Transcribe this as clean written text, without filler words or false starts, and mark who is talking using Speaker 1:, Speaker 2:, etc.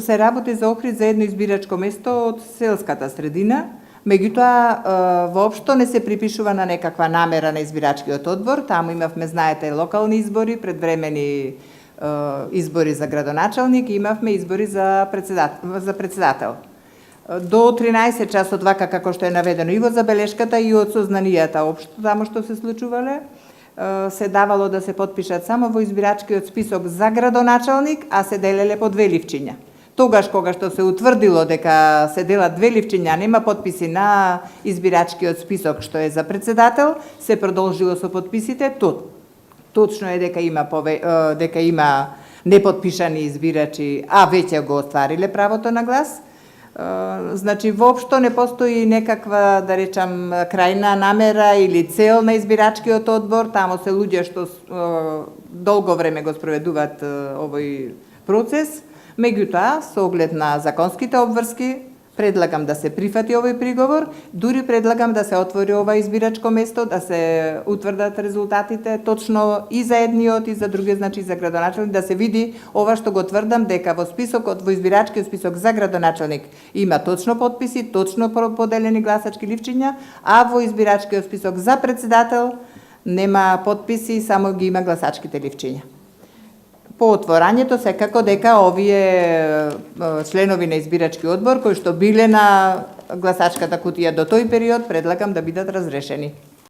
Speaker 1: Се работи за Охрид за едно избирачко место од селската средина, меѓутоа воопшто не се припишува на некаква намера на избирачкиот одбор. Таму имавме, знаете, локални избори, предвремени избори за градоначалник и имавме избори за председател. До 13 часот, вака како што е наведено и во забелешката и од сознанијата општо таму што се случувале, се давало да се потпишат само во избирачкиот список за градоначалник, а се делеле по 2 ливчиња. Тогаш кога што се утврдило дека се делат 2 ливчиња, нема потписи на избирачкиот список што е за председател, се продолжило со потписите. Точно е дека има непотпишани избирачи, а веќе го оствариле правото на глас. Значи, воопшто не постои некаква, да речам, крајна намера или цел на избирачкиот одбор. Тамо се луѓе што долго време го спроведуваат овој процес. Меѓутоа, со оглед на законските обврски, предлагам да се прифати овој приговор, дури предлагам да се отвори ова избирачко место, да се утврдат резултатите точно и за едниот и за другиот, значи за градоначалник, да се види ова што го тврдам, дека во списокот, во избирачкиот список за градоначалник има точно потписи, точно поделени гласачки ливчиња, а во избирачкиот список за председател нема потписи, само ги има гласачките ливчиња. По отворањето секако дека овие членови на избирачки одбор кои што биле на гласачката кутија до тој период предлагам да бидат разрешени.